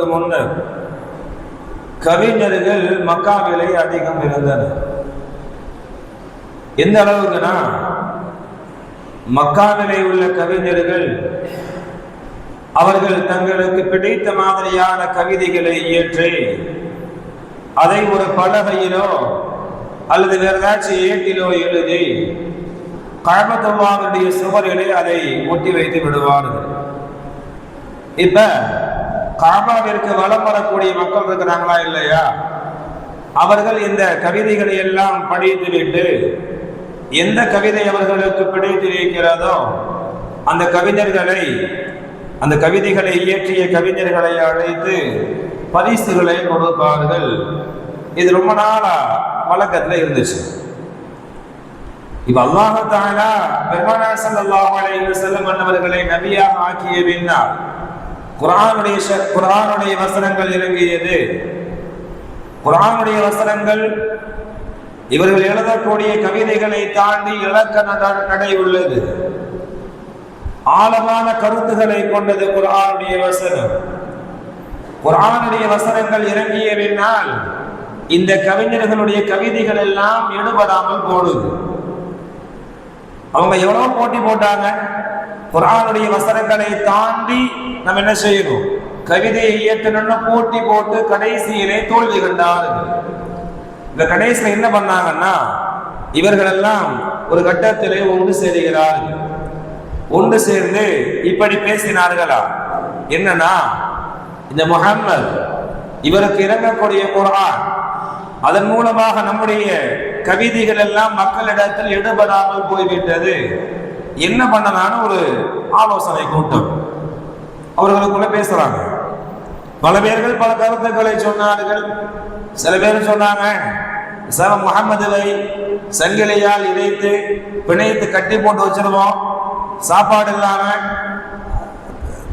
வருவதற்கு முன்னர் கவிஞர்கள் மக்காவிலே அதிகம் இருந்தனர். எந்த அளவுக்குன்னா, மக்காவிலே உள்ள கவிஞர்கள் அவர்கள் தங்களுக்கு பிடித்த மாதிரியான கவிதைகளை இயற்றி அதை ஒரு பலகையிலோ அல்லது வேற ஏதாச்சும் ஏட்டிலோ எழுதி கஅபத்துல்லாஹ்வுடைய சுவரிலே அதை ஒட்டி வைத்து விடுவார்கள். இப்ப கஅபாவிற்கு வலம் வரக்கூடிய மக்கள் இருக்கிறாங்களா இல்லையா, அவர்கள் இந்த கவிதைகளை எல்லாம் படித்துவிட்டு எந்த கவிதை அவர்களுக்கு பிடித்திருக்கிறதோ அந்த கவிதைகளை இயற்றிய கவிஞர்களை அழைத்து பரிசுகளை கொடுப்பார்கள். இது ரொம்ப நாளா வழக்கத்துல இருந்துச்சு. இப்ப அல்லாஹ் தஆலா பெருமானார் ஸல்லல்லாஹு அலைஹி வஸல்லம் அவர்களை நபியாக ஆக்கிய பின்னால் குர்ஆனுடைய வசனங்கள் இறங்கியது. குர்ஆனுடைய வசனங்கள் இவர்கள் எழுதக்கூடிய கவிதைகளை தாண்டி இலக்கண நடை உள்ளது. ஆழமான கருத்துக்களை கொண்டது குர்ஆனுடைய வசனம். குர்ஆனுடைய வசனங்கள் இறங்கிய பின்னால் இந்த கவிஞர்களுடைய கவிதைகள் எல்லாம் ஈடுபடாமல் போடுது. அவங்க எவ்வளவு போட்டி போட்டாங்க. குர்ஆனுடைய வசனங்களை தாண்டி நம்ம என்ன செய்யணும், கவிதையை இயற்றணும்னு போட்டி போட்டு கடைசியிலே தோல்வி கண்டார்கள். இந்த கடைசியில என்ன பண்ணாங்கன்னா, இவர்கள் எல்லாம் ஒரு கட்டத்திலே ஒன்று சேருகிறார்கள். ஒன்று சேர்ந்து இப்படி பேசினார்களா, என்னன்னா, இந்த முஹம்மது இவருக்கு இறங்கக்கூடிய குர்ஆன் அதன் மூலமாக நம்முடைய கவிதைகள் எல்லாம் மக்களிடத்தில் ஈடுபடாமல் போய்விட்டது, என்ன பண்ணலான்னு ஒரு ஆலோசனை கூட்டம் அவர்களுக்குள்ள பேசுறாங்க. பல பேர்கள் பல கருத்துக்களை சொன்னார்கள். சில பேர் சொன்னாங்க, முஹம்மதுவை சங்கிலியால் இணைத்து பிணைத்து கட்டி போட்டு வச்சிருவோம், சாப்பாடு இல்லாம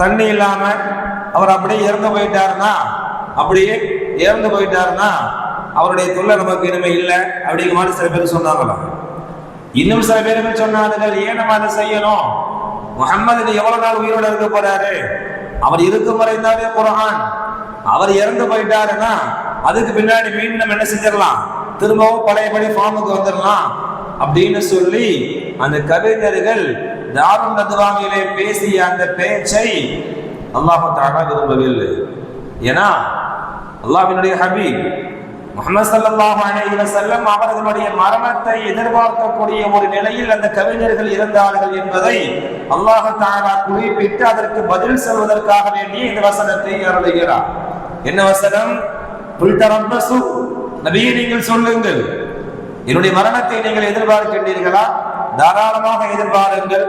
தண்ணி இல்லாம அவர் அப்படியே இறந்து போயிட்டாருன்னா அவருடைய தொல்லை நமக்கு இனிமே இல்லை அப்படிங்கிற மாதிரி சில பேர் சொன்னாங்களாம். இன்னும் சில பேர்கள் சொன்னார்கள், ஏன் நம்ம அதை செய்யணும், முஹம்மது எவ்வளவு நாள் உயிரோட இருக்க போறாரு, அவர் இருக்கும் வரை தானே குர்ஆன், அவர் இறந்து போயிட்டாருன்னா அதுக்கு பின்னாடி மீண்டும் நம்ம என்ன செஞ்சிடலாம், திரும்பவும் பழையபடி ஃபார்முக்கு வந்துடலாம் அப்படின்னு சொல்லி அந்த கவிஞர்கள் தாருன் நதுவாவிலே பேசிய அந்த பேச்சை அல்லாஹ் தஆலா விரும்பவில்லை. ஏன்னா அல்லாஹ்வினுடைய ஹபீப் முஹம்மது ஸல்லல்லாஹு அலைஹி வஸல்லம் அவர்களுடைய மரணத்தை எதிர்பார்க்கக்கூடிய ஒரு நிலையில் அந்த கவிஞர்கள் இருந்தார்கள் என்பதை அல்லாஹ் தஆலா குறிப்பிட்டு அதற்கு பதில் சொல்வதற்காக வேண்டிய இந்த வசனத்தை அருளுகிறார். என்ன வசனம்? குல் தரப்பசு, நபியே நீங்கள் சொல்லுங்கள், என்னுடைய மரணத்தை நீங்கள் எதிர்பார்க்கின்றீர்களா? தாராளமாக எதிர்பாருங்கள்.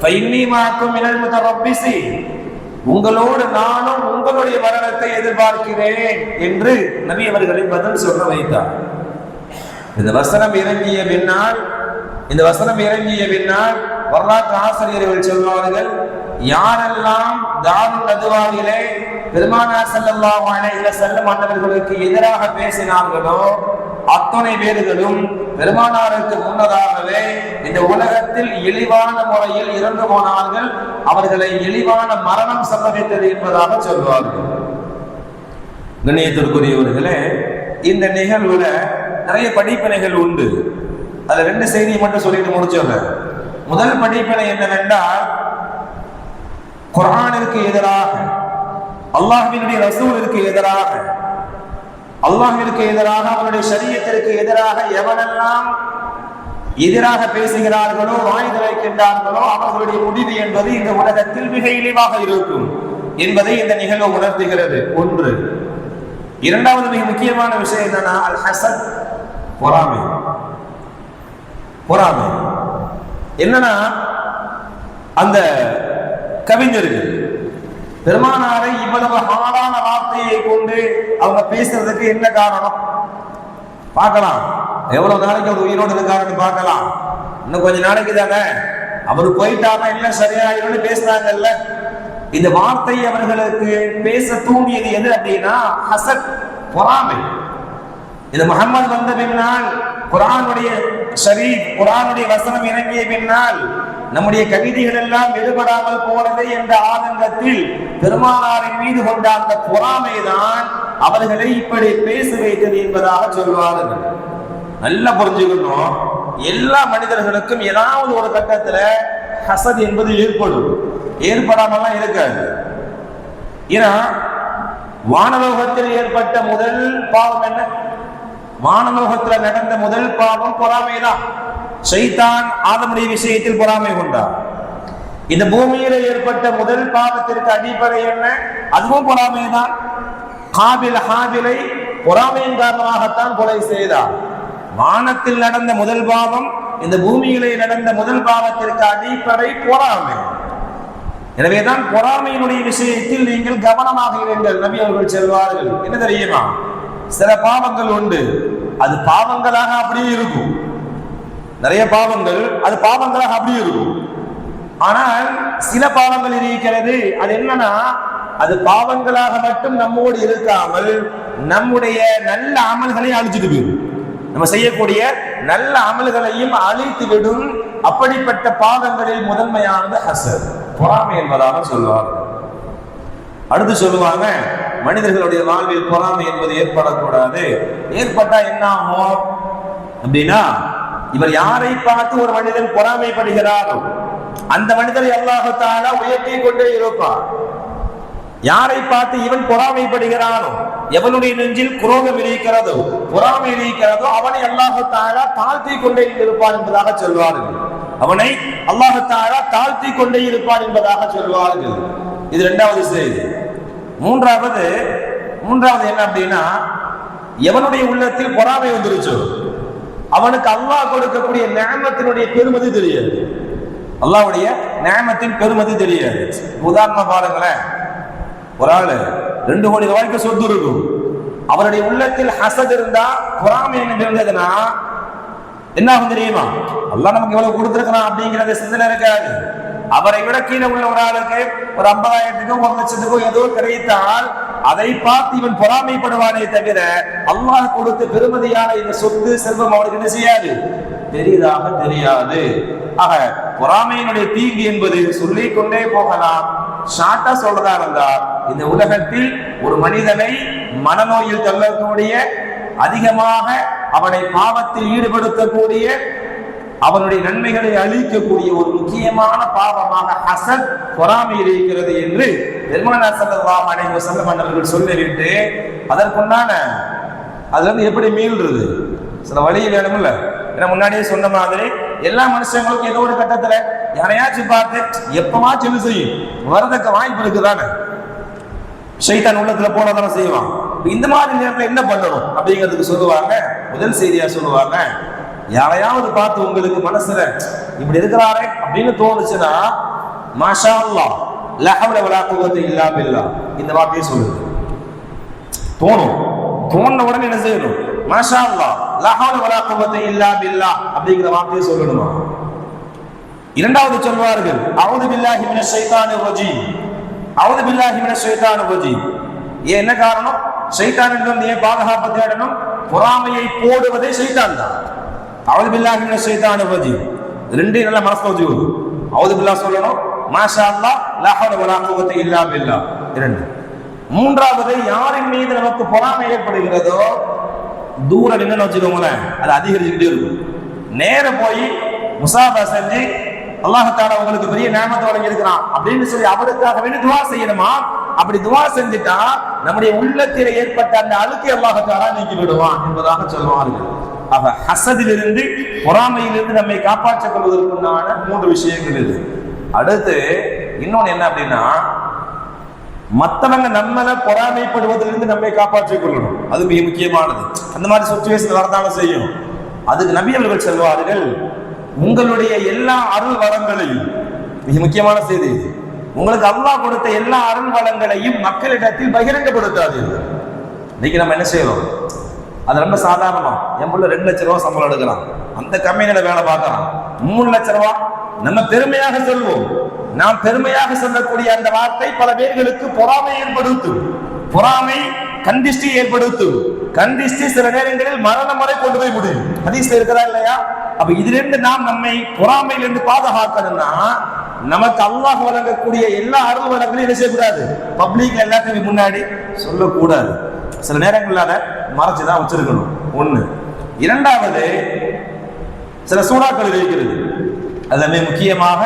ஃபஇன்னி மஅக்கும் மினல் முதரப்பிஸீன், உங்களோடு நானும் உங்களுடைய மரணத்தை எதிர்பார்க்கிறேன் என்று நபி அவர்களை பதில் சொல்ல வைத்தார். இந்த வசனம் இறங்கிய பின்னால் வரலாற்று ஆசிரியர்கள் சொல்வார்கள், யாரெல்லாம் தாருன் நதுவாவிலே பெருமானார் ஸல்லல்லாஹு அலைஹி வஸல்லம் அவர்களுக்கு எதிராக பேசினார்களோ அத்தனை பேர்களும் பெருமானாருக்கு முன்னதாகவே இந்த உலகத்தில் இழிவான முறையில் இறந்து போனார்கள், அவர்களை இழிவான மரணம் சம்பவித்தது என்பதாக சொல்வார்கள். கண்ணியத்திற்குரியவர்களே, இந்த நிகழ்வுல நிறைய படிப்பினைகள் உண்டு. அதுல 2 செய்தியை மட்டும் சொல்லிட்டு முடிச்சிடுறேன். முதல் படிப்பினை என்னவென்றால், குர்ஆனிற்கு எதிராக, அல்லாஹ்வினுடைய ரசூலுக்கு எதிராக, அவருடைய ஷரியத்திற்கு எதிராக எவனெல்லாம் எதிராக பேசுகிறார்களோ, வாய் திறக்கின்றார்களோ, அவர்களுடைய முடிவு என்பது இந்த உலகத்தில் மிக இழிவாக இருக்கும் என்பதை இந்த நிகழ்வு உணர்த்துகிறது. ஒன்று. இரண்டாவது மிக முக்கியமான விஷயம் என்னன்னா, அல் ஹஸத், பொறாமை. என்னன்னா, அந்த கவிஞர்கள் பெருமானாரை இவ்வளவு ஹாரான வார்த்தையை கொண்டு அவங்க பேசுறதுக்கு என்ன காரணம் பார்க்கலாம். எவ்வளவு நாளைக்கு அவர் உயிரோடு இருக்காருன்னு பார்க்கலாம். இன்னும் கொஞ்ச நாளைக்கு தானே, அவர் போயிட்டாம எல்லாம் சரியாயிடும்னு பேசுறாங்கல்ல. இந்த வார்த்தை அவர்களுக்கு பேச தூண்டியது எது அப்படின்னா ஹஸத், பொறாமை. இந்த முஹம்மது வந்த பின்னால், குர்ஆனுடைய ஷரீஃப், குர்ஆனுடைய வசனம் இறங்கிய பின்னால் நம்முடைய கவிதைகள் எல்லாம் எடுபடாமல் போனது என்ற ஆதங்கத்தில் பெருமானாரின் மீது கொண்ட அந்த பொறாமைதான் அவர்களை இப்படி பேச வைத்தது என்பதாக சொல்வார்கள். நல்லா புரிஞ்சுக்கணும், எல்லா மனிதர்களுக்கும் ஏதாவது ஒரு கட்டத்துல ஹசத் என்பது ஏற்படும், ஏற்படாமலாம் இருக்காது. ஏன்னா வானலோகத்தில் ஏற்பட்ட முதல் பாவம் என்ன? வானலோகத்தில் நடந்த முதல் பாவம் பொறாமைதான். ஷைத்தான் ஆதமுடைய விஷயத்தில் பொறாமை கொண்டார். இந்த பூமியில ஏற்பட்ட முதல் பாவத்திற்கு அடிப்படை என்ன? அதுவும் பொறாமைதான். ஹாபிலை பொறாமையின் காரணமாகத்தான் கொலை செய்தார். வானத்தில் நடந்த முதல் பாவம், இந்த பூமியிலே நடந்த முதல் பாவத்திற்கு அடிப்படை பொறாமை. எனவேதான் பொறாமையினுடைய விஷயத்தில் நீங்கள் கவனமாக இருங்கள். நபி அவர்கள் சொல்வார்கள், என்ன தெரியுமா, சில பாவங்கள் உண்டு, அது பாவங்களாக அப்படியே இருக்கும். நிறைய பாவங்கள் அது பாவங்களாக அப்படியே இருக்கும். ஆனால் சில பாவங்கள் இருக்கிறது, அது என்னன்னா, அது பாவங்களாக மட்டும் நம்மோடு இருக்காமல் நம்முடைய நல்ல அமல்களை அழிச்சிட்டு போயிடும். நம்ம செய்யக்கூடிய நல்ல அமல்களையும் அழித்து விடும். அப்படிப்பட்ட பாவங்களில் முதன்மையானது ஹசத், பொறாமை என்பதாக சொல்லுவார்கள். அடுத்து சொல்லுவாங்க, மனிதர்களுடைய வாழ்வில் பொறாமை என்பது ஏற்படக்கூடாது. ஏற்பட்டா என்ன ஆகும் அப்படின்னா, இவர் யாரை பார்த்து ஒரு மனிதன் பொறாமைப்படுகிறாரோ அந்த மனிதரை அல்லாஹ் தஆலா உயர்த்தி கொண்டே இருப்பார். யாரை பார்த்து இவன் பொறாமைப்படுகிறானோ, எவனுடைய நெஞ்சில் குரோதம் இருக்கிறதோ, பொறாமை இருக்கிறதோ, அவனை அல்லாஹ் தஆலா தாழ்த்தி கொண்டே இருப்பான் என்பதாக சொல்வார்கள். அவனை அல்லாஹ் தஆலா தாழ்த்தி கொண்டே இருப்பான் என்பதாக சொல்வார்கள். இது இரண்டாவது செய்தி. மூன்றாவது என்ன அப்படின்னா, எவனுடைய உள்ளத்தில் பொறாமை வந்துருச்சோ அவனுக்கு அல்லாஹ் கொடுக்கக்கூடிய நிஅமத்தினுடைய பெருமதி தெரியாது. அல்லாஹ்வுடைய நிஅமத்தின் பெருமதி தெரியாது. உதாரணமா பாருங்களேன், ஒரு ஆளு 2 கோடி ரூபாய்க்கு சொத்து இருக்கும், அவருடைய உள்ளத்தில் ஹசத் இருந்தா, பொறாமை இருந்ததுன்னா என்ன ஆகும் தெரியுமா? அல்லாஹ் நமக்கு எவ்வளவு கொடுத்திருக்கிறான் அப்படிங்கறது சிந்தனை இருக்காது. அவரை விட கீழே உள்ள ஒரு ஆளுக்கு ஒரு 50,000க்கோ 1,00,000க்கோ ஏதோ கிடைத்தால் அதை பார்த்து இவன் பொறாமைப்படுவானே தவிர அல்லாஹ் கொடுத்த பெருமதியான இந்த சொத்து செல்வம் அவனுக்கு என்ன செய்யாது, பெரிதாக தெரியாது. ஆக பொறாமையினுடைய தீங்கு என்பது சொல்லிக் கொண்டே போகலாம். ஷார்ட்டா சொல்றதா இருந்தா, இந்த உலகத்தில் ஒரு மனிதனை மனநோயில் தள்ளக்கூடிய, அதிகமாக அவனை பாவத்தில் ஈடுபடுத்தக்கூடிய, அவனுடைய நன்மைகளை அழிக்கக்கூடிய ஒரு முக்கியமான பாவமாக ஹசத், பொறாமை இருக்கிறது என்று பெருமானார் ஸல்லல்லாஹு அலைஹி வஸல்லம் அவர்கள் சொல்லிவிட்டு, அதற்குண்டான அதுல இருந்து எப்படி மீள்றது, சில வழி வேணும்ல. ஏன்னா முன்னாடியே சொன்ன மாதிரி எல்லா மனுஷங்களுக்கும் ஏதோ ஒரு கட்டத்துல யாரையாச்சும் பார்த்து எப்பமா சொல்லு செய்யும் வரதக்க வாய்ப்பு இருக்குதானே, ஷைத்தான் உள்ளத்துல போனதான செய்வான். இந்த மாதிரி நேரத்துல என்ன பண்ணணும் அப்படிங்கிறதுக்கு சொல்லுவாங்க. முதல் செய்தியா சொல்லுவாங்க, யாரையாவது பார்த்து உங்களுக்கு மனசுல இப்படி இருக்கிறாரே அப்படின்னு தோணுச்சுன்னா, மாஷா அல்லாஹ் லா ஹவ்ல வலா குவத்த இல்லா பில்லாஹ் இந்த வார்த்தையை சொல்லுங்க. தோணுன உடனே என்ன செய்யணும்? மாஷா அல்லாஹ் லா ஹவ்ல வலா குவத்த இல்லா பில்லாஹ் அப்படிங்கிற வார்த்தையை சொல்லணுமா. இரண்டாவது சொல்வார்கள், அஊது பில்லாஹி மினஷ் ஷைத்தானிர் ரஜீம், அஊது பில்லாஹி மினஷ் ஷைத்தானிர் ரஜீம். என்ன காரணம்? ஷைத்தானிலிருந்து ஏன் பாதுகாப்பு தேடணும்? பொறாமையை போடுவதே ஷைத்தான் தான். அஊது பில்லாஹி மினஷ் ஷைத்தானிர் ரஜீம் ரெண்டையும் நல்லா மனசுல வச்சுக்கணும். அஊது பில்லாஹ் சொல்லணும், மாஷா அல்லாஹ் லா ஹவ்ல வலா குவத்த இல்லா பில்லாஹ் இரண்டு. மூன்றாவது, யாரின் மீது நமக்கு பொறாமை ஏற்படுகிறதோ தூரம் நின்று வச்சுக்கோங்களேன், அது அதிகரிச்சுக்கிட்டே இருக்கும். நேர போய் முசாபா செஞ்சு அல்லாஹ் தஆலா உங்களுக்கு பெரிய நிஅமத் வழங்கி இருக்கிறான் அப்படின்னு சொல்லி அவருக்காக வேண்டி துஆ செய்யணுமா. அப்படி துஆ செஞ்சுட்டா நம்முடைய உள்ளத்தில் ஏற்பட்ட அந்த அழுக்கை அல்லாஹ் தஆலா நீக்கி விடுவான் என்பதாக சொல்வார்கள். ஆக ஹசதிலிருந்து, பொறாமையிலிருந்து நம்மை காப்பாற்றிக் கொள்வதற்குண்டான 3 விஷயங்கள் இது. அடுத்து இன்னொன்னு என்ன அப்படின்னா, மற்றவங்க நம்மள பொறாமைப்படுவதிலிருந்து நம்மை காப்பாற்றிக் கொள்ளணும். அது மிக முக்கியமானது. அந்த மாதிரி சிச்சுவேஷன் வரதாலும் செய்யும். அதுக்கு நபி அவர்கள் சொல்வார்கள், உங்களுடைய எல்லா அருள் வளங்களையும், மிக முக்கியமான செய்தி, உங்களுக்கு அல்லாஹ் கொடுத்த எல்லா அருள் வளங்களையும் மக்களிடத்தில் பகிரங்கப்படுத்தாதீர்கள். இன்னைக்கு நம்ம என்ன செய்யறோம்? அது ரொம்ப சாதாரணமா, என் புள்ள 2 லட்சம் ரூபாய் சம்பளம் எடுக்கிறான், அந்த கம்பெனியில வேலை பார்க்கறான், 3 லட்சம் ரூபாய். நம்ம பெருமையாக சொல்வோம். நாம் பெருமையாக சொல்லக்கூடிய அந்த வார்த்தை பல பேர்களுக்கு பொறாமை ஏற்படுத்தும். பொறாமை கண்டிஷ்டி ஏற்படுத்தும். கண்டிஷ்டி சில நேரங்களில் மரணம் வரை கொண்டு போய் முடியும். ஹதீஸ்ல இருக்கிறா இல்லையா? அப்ப இதிலிருந்து நாம் நம்மை பொறாமையிலிருந்து பாதுகாக்கணும்னா நமக்கு அல்லாஹ் வழங்கக்கூடிய எல்லா அருள் வளங்களையும் என்ன செய்யக்கூடாது, பப்ளிக்ல எல்லாத்தையும் முன்னாடி சொல்லக்கூடாது. சில நேரங்கள்ல அதை மறைச்சுதான் வச்சிருக்கணும். ஒண்ணு. இரண்டாவது, சில சூறாக்கள் இருக்கிறது. அதுல முக்கியமாக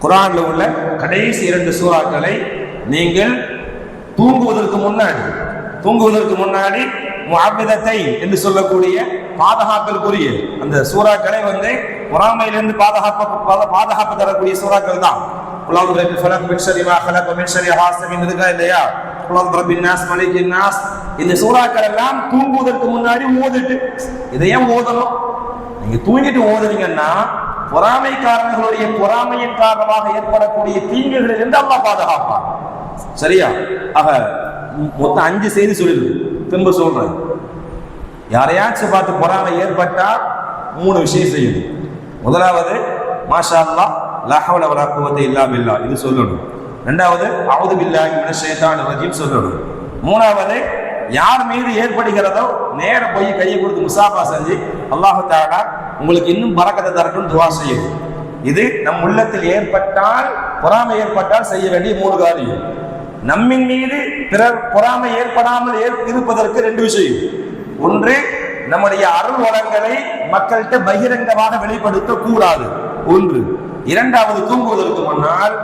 குர்ஆன்ல உள்ள கடைசி 2 சூறாக்களை நீங்கள் தூங்குவதற்கு முன்னாடி முஅவ்விதத்தை என்று சொல்லக்கூடிய பாதுகாப்பிற்குரிய அந்த சூறாக்களை பொறாமையிலிருந்து பாதுகாப்பு தரக்கூடிய சூறாக்கள் தான். இந்த சூறாக்கள் எல்லாம் தூங்குவதற்கு முன்னாடி ஓதிட்டு, இதையும் ஓதணும். நீங்க தூங்கிட்டு ஓதுறீங்கன்னா பொறாமைக்காரர்களுடைய பொறாமையின் காரணமாக ஏற்படக்கூடிய தீங்குகளில் இருந்து அல்லாஹ் பாதுகாப்பான். சரியா? ஆக மொத்தம் 5 செய்தி சொல்லிருக்கு. திரும்ப சொல்றேன், யாரையாச்சும் பார்த்து பொறாமை ஏற்பட்டா 3 விஷயம் செய்யணும். முதலாவது, மாஷா அல்லாஹ் லா ஹவ்ல வலா குவத்த இல்லா பில்லாஹ் இது சொல்லணும். இரண்டாவது, அஊது பில்லாஹி மினஷ் ஷைத்தானிர் ரஜீம் சொல்லணும். மூணாவது, யார் மீது ஏற்படுகிறதோ நேர போய் கையை கொடுத்து முசாஃபா செஞ்சு அல்லாஹ் தஆலா உங்களுக்கு இன்னும் பரக்கத்தை தரட்டும் துஆ செய்யணும். இது நம் உள்ளத்தில் ஏற்பட்டால், பொறாமை ஏற்பட்டால் செய்ய வேண்டிய 3 காரியம். நம்மின் மீது பிறர் பொறாமை ஏற்படாமல் இருப்பதற்கு 2 விஷயம். ஒன்று, நம்முடைய அருள் வளங்களை மக்கள்கிட்ட பகிரங்கமாக வெளிப்படுத்த கூடாது. ஒன்று. இரண்டாவது, தூங்குவதற்கு முன்னால்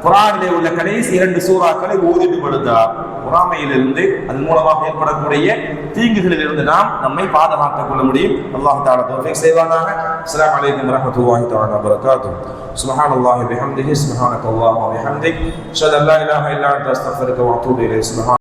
குர்ஆனிலே உள்ள கடைசி 2 சூறாக்களை ஓதிட்டு படுத்தால் பொறாமையிலிருந்து அதன் மூலமாக ஏற்படக்கூடிய தீங்குகளில் இருந்து நாம் நம்மை பாதுகாத்துக் கொள்ள முடியும். அல்லாஹ் தஆலா தௌஃபீக் செய்வானாக. அஸ்ஸலாமு அலைக்கும் வரஹ்மத்துல்லாஹி தஆலா வபரகாத்துஹு. சுப்ஹானல்லாஹி வபிஹம்திஹி சுப்ஹானக்கல்லாஹு வபிஹம்திக் அஷ்ஹது அல்லா இலாஹா இல்லா அன்த அஸ்தக்ஃபிருக வ அத்தூபு இலைக்.